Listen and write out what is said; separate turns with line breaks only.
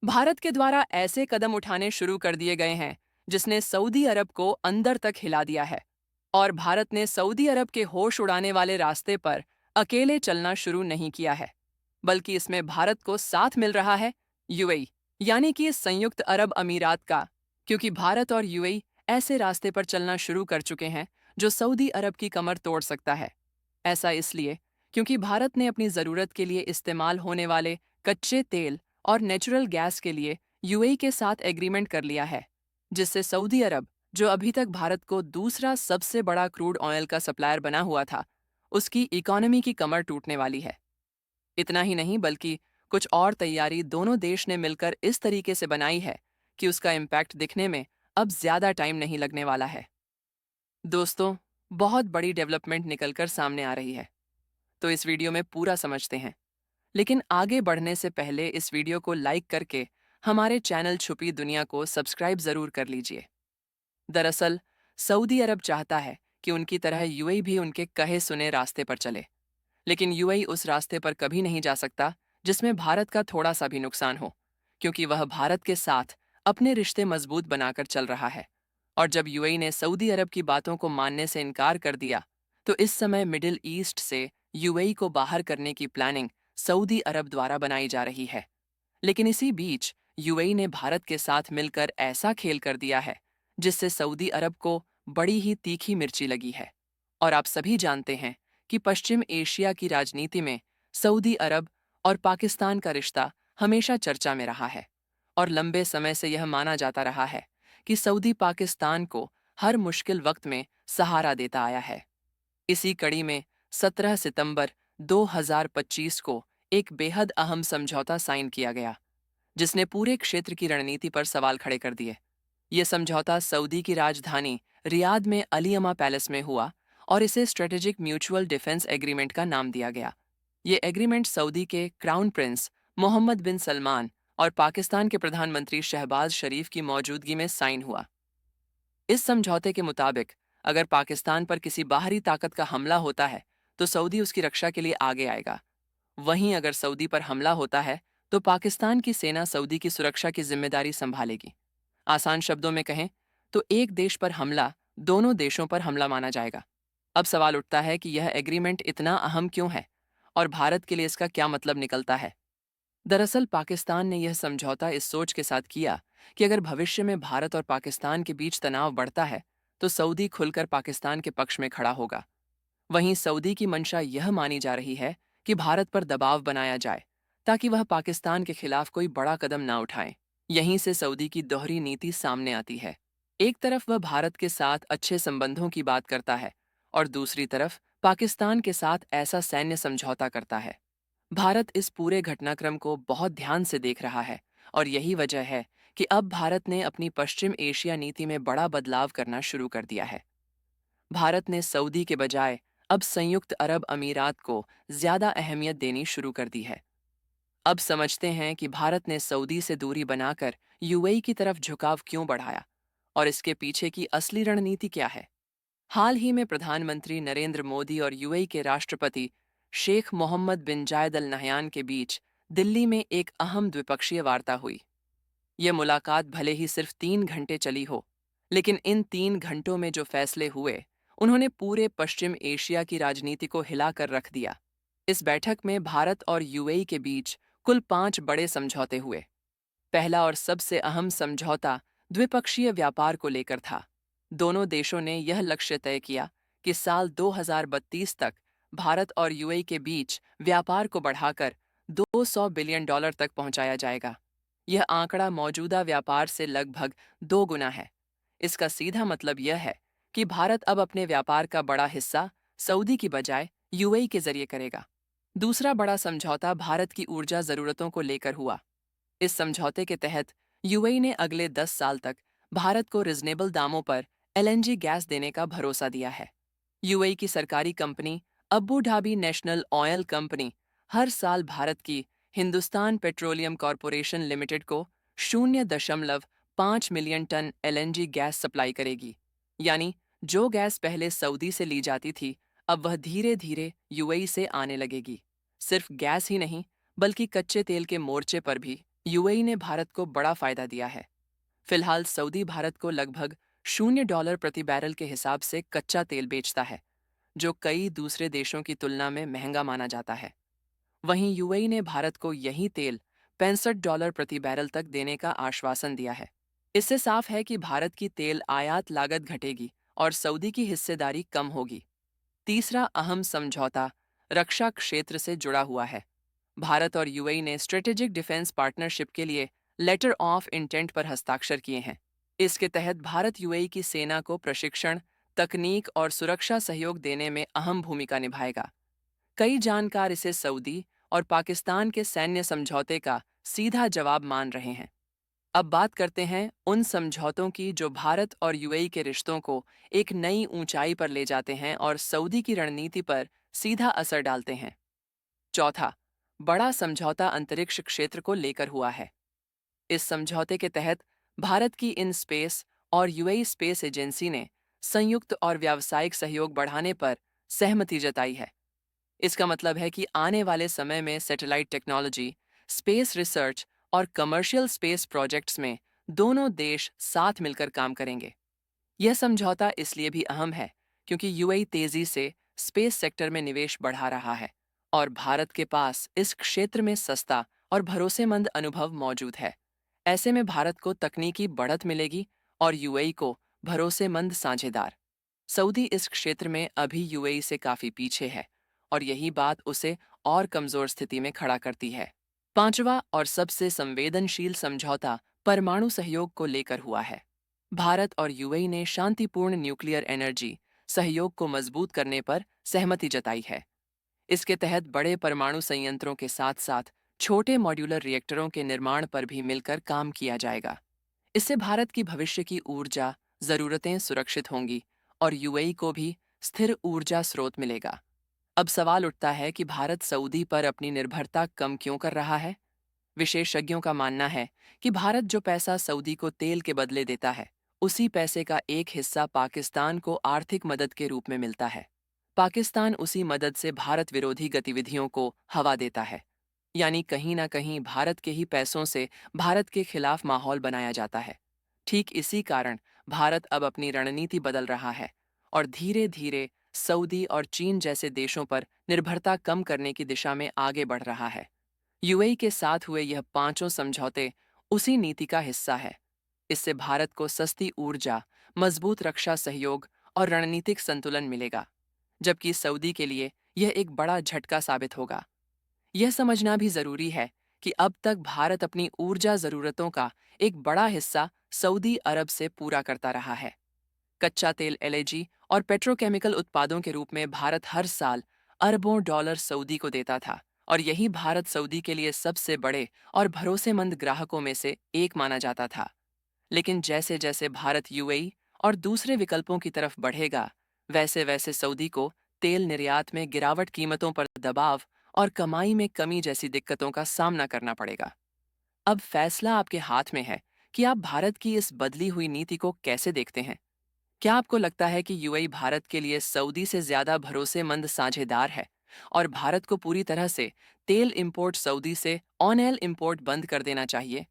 भारत के द्वारा ऐसे कदम उठाने शुरू कर दिए गए हैं जिसने सऊदी अरब को अंदर तक हिला दिया है। और भारत ने सऊदी अरब के होश उड़ाने वाले रास्ते पर अकेले चलना शुरू नहीं किया है, बल्कि इसमें भारत को साथ मिल रहा है यूएई, यानी कि इस संयुक्त अरब अमीरात का। क्योंकि भारत और यूएई ऐसे रास्ते पर चलना शुरू कर चुके हैं जो सऊदी अरब की कमर तोड़ सकता है। ऐसा इसलिए क्योंकि भारत ने अपनी ज़रूरत के लिए इस्तेमाल होने वाले कच्चे तेल और नेचुरल गैस के लिए यूएई के साथ एग्रीमेंट कर लिया है, जिससे सऊदी अरब, जो अभी तक भारत को दूसरा सबसे बड़ा क्रूड ऑयल का सप्लायर बना हुआ था, उसकी इकोनॉमी की कमर टूटने वाली है। इतना ही नहीं बल्कि कुछ और तैयारी दोनों देश ने मिलकर इस तरीके से बनाई है कि उसका इम्पैक्ट दिखने में अब ज़्यादा टाइम नहीं लगने वाला है। दोस्तों, बहुत बड़ी डेवलपमेंट निकलकर सामने आ रही है, तो इस वीडियो में पूरा समझते हैं। लेकिन आगे बढ़ने से पहले इस वीडियो को लाइक करके हमारे चैनल छुपी दुनिया को सब्सक्राइब ज़रूर कर लीजिए। दरअसल सऊदी अरब चाहता है कि उनकी तरह यूएई भी उनके कहे सुने रास्ते पर चले, लेकिन यूएई उस रास्ते पर कभी नहीं जा सकता जिसमें भारत का थोड़ा सा भी नुकसान हो, क्योंकि वह भारत के साथ अपने रिश्ते मजबूत बनाकर चल रहा है। और जब यूएई ने सऊदी अरब की बातों को मानने से इनकार कर दिया, तो इस समय मिडिल ईस्ट से यूएई को बाहर करने की प्लानिंग सऊदी अरब द्वारा बनाई जा रही है। लेकिन इसी बीच यूएई ने भारत के साथ मिलकर ऐसा खेल कर दिया है जिससे सऊदी अरब को बड़ी ही तीखी मिर्ची लगी है। और आप सभी जानते हैं कि पश्चिम एशिया की राजनीति में सऊदी अरब और पाकिस्तान का रिश्ता हमेशा चर्चा में रहा है, और लंबे समय से यह माना जाता रहा है कि सऊदी पाकिस्तान को हर मुश्किल वक्त में सहारा देता आया है। इसी कड़ी में 17 सितंबर 2025 को एक बेहद अहम समझौता साइन किया गया, जिसने पूरे क्षेत्र की रणनीति पर सवाल खड़े कर दिए। यह समझौता सऊदी की राजधानी रियाद में अली पैलेस में हुआ और इसे स्ट्रेटेजिक म्यूचुअल डिफेंस एग्रीमेंट का नाम दिया गया। ये एग्रीमेंट सऊदी के क्राउन प्रिंस मोहम्मद बिन सलमान और पाकिस्तान के प्रधानमंत्री शहबाज शरीफ की मौजूदगी में साइन हुआ। इस समझौते के मुताबिक अगर पाकिस्तान पर किसी बाहरी ताकत का हमला होता है तो सऊदी उसकी रक्षा के लिए आगे आएगा। वहीं अगर सऊदी पर हमला होता है तो पाकिस्तान की सेना सऊदी की सुरक्षा की जिम्मेदारी संभालेगी। आसान शब्दों में कहें तो एक देश पर हमला दोनों देशों पर हमला माना जाएगा। अब सवाल उठता है कि यह एग्रीमेंट इतना अहम क्यों है और भारत के लिए इसका क्या मतलब निकलता है। दरअसल पाकिस्तान ने यह समझौता इस सोच के साथ किया कि अगर भविष्य में भारत और पाकिस्तान के बीच तनाव बढ़ता है तो सऊदी खुलकर पाकिस्तान के पक्ष में खड़ा होगा। वहीं सऊदी की मंशा यह मानी जा रही है कि भारत पर दबाव बनाया जाए ताकि वह पाकिस्तान के खिलाफ कोई बड़ा कदम ना उठाए। यहीं से सऊदी की दोहरी नीति सामने आती है। एक तरफ वह भारत के साथ अच्छे संबंधों की बात करता है और दूसरी तरफ पाकिस्तान के साथ ऐसा सैन्य समझौता करता है। भारत इस पूरे घटनाक्रम को बहुत ध्यान से देख रहा है और यही वजह है कि अब भारत ने अपनी पश्चिम एशिया नीति में बड़ा बदलाव करना शुरू कर दिया है। भारत ने सऊदी के बजाय अब संयुक्त अरब अमीरात को ज्यादा अहमियत देनी शुरू कर दी है। अब समझते हैं कि भारत ने सऊदी से दूरी बनाकर यूएई की तरफ झुकाव क्यों बढ़ाया और इसके पीछे की असली रणनीति क्या है। हाल ही में प्रधानमंत्री नरेंद्र मोदी और यूएई के राष्ट्रपति शेख मोहम्मद बिन जायद अल नहयान के बीच दिल्ली में एक अहम द्विपक्षीय वार्ता हुई। यह मुलाकात भले ही सिर्फ 3 घंटे चली हो, लेकिन इन 3 घंटों में जो फैसले हुए उन्होंने पूरे पश्चिम एशिया की राजनीति को हिलाकर रख दिया। इस बैठक में भारत और यूएई के बीच कुल 5 बड़े समझौते हुए। पहला और सबसे अहम समझौता द्विपक्षीय व्यापार को लेकर था। दोनों देशों ने यह लक्ष्य तय किया कि साल 2032 तक भारत और यूएई के बीच व्यापार को बढ़ाकर $200 बिलियन तक पहुंचाया जाएगा। यह आंकड़ा मौजूदा व्यापार से लगभग 2 गुना है। इसका सीधा मतलब यह है कि भारत अब अपने व्यापार का बड़ा हिस्सा सऊदी की बजाय यूएई के जरिए करेगा। दूसरा बड़ा समझौता भारत की ऊर्जा जरूरतों को लेकर हुआ। इस समझौते के तहत यूएई ने अगले 10 साल तक भारत को रिजनेबल दामों पर एलएनजी गैस देने का भरोसा दिया है। यूएई की सरकारी company Abu Dhabi National Oil Company हर साल भारत की हिंदुस्तान पेट्रोलियम कॉरपोरेशन लिमिटेड को 0.5 million ton LNG gas supply करेगी। यानी जो गैस पहले सऊदी से ली जाती थी अब वह धीरे धीरे यूएई से आने लगेगी। सिर्फ गैस ही नहीं बल्कि कच्चे तेल के मोर्चे पर भी यूएई ने भारत को बड़ा फायदा दिया है। फिलहाल सऊदी भारत को लगभग $0 प्रति बैरल के हिसाब से कच्चा तेल बेचता है, जो कई दूसरे देशों की तुलना में महंगा माना जाता है। वहीं यूएई ने भारत को यही तेल $65 प्रति बैरल तक देने का आश्वासन दिया है। इससे साफ है कि भारत की तेल आयात लागत घटेगी और सऊदी की हिस्सेदारी कम होगी। तीसरा अहम समझौता रक्षा क्षेत्र से जुड़ा हुआ है। भारत और यूएई ने स्ट्रेटेजिक डिफेंस पार्टनरशिप के लिए लेटर ऑफ इंटेंट पर हस्ताक्षर किए हैं। इसके तहत भारत यूएई की सेना को प्रशिक्षण, तकनीक और सुरक्षा सहयोग देने में अहम भूमिका निभाएगा। कई जानकार इसे सऊदी और पाकिस्तान के सैन्य समझौते का सीधा जवाब मान रहे हैं। अब बात करते हैं उन समझौतों की जो भारत और यूएई के रिश्तों को एक नई ऊंचाई पर ले जाते हैं और सऊदी की रणनीति पर सीधा असर डालते हैं। चौथा, बड़ा समझौता अंतरिक्ष क्षेत्र को लेकर हुआ है। इस समझौते के तहत भारत की इन स्पेस और यूएई स्पेस एजेंसी ने संयुक्त और व्यावसायिक सहयोग बढ़ाने पर सहमति जताई है। इसका मतलब है कि आने वाले समय में सैटेलाइट टेक्नोलॉजी, स्पेस रिसर्च और कमर्शियल स्पेस प्रोजेक्ट्स में दोनों देश साथ मिलकर काम करेंगे। यह समझौता इसलिए भी अहम है क्योंकि यूएई तेजी से स्पेस सेक्टर में निवेश बढ़ा रहा है और भारत के पास इस क्षेत्र में सस्ता और भरोसेमंद अनुभव मौजूद है। ऐसे में भारत को तकनीकी बढ़त मिलेगी और यूएई को भरोसेमंद साझेदार। सऊदी इस क्षेत्र में अभी यूएई से काफी पीछे है और यही बात उसे और कमजोर स्थिति में खड़ा करती है। पांचवा और सबसे संवेदनशील समझौता परमाणु सहयोग को लेकर हुआ है। भारत और यूएई ने शांतिपूर्ण न्यूक्लियर एनर्जी सहयोग को मजबूत करने पर सहमति जताई है। इसके तहत बड़े परमाणु संयंत्रों के साथ साथ छोटे मॉड्यूलर रिएक्टरों के निर्माण पर भी मिलकर काम किया जाएगा। इससे भारत की भविष्य की ऊर्जा जरूरतें सुरक्षित होंगी और यूएई को भी स्थिर ऊर्जा स्रोत मिलेगा। अब सवाल उठता है कि भारत सऊदी पर अपनी निर्भरता कम क्यों कर रहा है? विशेषज्ञों का मानना है कि भारत जो पैसा सऊदी को तेल के बदले देता है, उसी पैसे का एक हिस्सा पाकिस्तान को आर्थिक मदद के रूप में मिलता है। पाकिस्तान उसी मदद से भारत विरोधी गतिविधियों को हवा देता है। यानी कहीं ना कहीं भारत के ही पैसों से भारत के खिलाफ माहौल बनाया जाता है। ठीक इसी कारण भारत अब अपनी रणनीति बदल रहा है और धीरे धीरे सऊदी और चीन जैसे देशों पर निर्भरता कम करने की दिशा में आगे बढ़ रहा है। यूएई के साथ हुए यह पांचों समझौते उसी नीति का हिस्सा है। इससे भारत को सस्ती ऊर्जा, मजबूत रक्षा सहयोग और रणनीतिक संतुलन मिलेगा, जबकि सऊदी के लिए यह एक बड़ा झटका साबित होगा। यह समझना भी जरूरी है कि अब तक भारत अपनी ऊर्जा जरूरतों का एक बड़ा हिस्सा सऊदी अरब से पूरा करता रहा है। कच्चा तेल, एलएनजी और पेट्रोकेमिकल उत्पादों के रूप में भारत हर साल अरबों डॉलर सऊदी को देता था और यही भारत सऊदी के लिए सबसे बड़े और भरोसेमंद ग्राहकों में से एक माना जाता था। लेकिन जैसे जैसे भारत यूएई और दूसरे विकल्पों की तरफ बढ़ेगा, वैसे वैसे सऊदी को तेल निर्यात में गिरावट, कीमतों पर दबाव और कमाई में कमी जैसी दिक्कतों का सामना करना पड़ेगा। अब फैसला आपके हाथ में है कि आप भारत की इस बदली हुई नीति को कैसे देखते हैं। क्या आपको लगता है कि यूएई भारत के लिए सऊदी से ज्यादा भरोसेमंद साझेदार है और भारत को पूरी तरह से तेल इंपोर्ट सऊदी से ऑन ऑयल इंपोर्ट बंद कर देना चाहिए?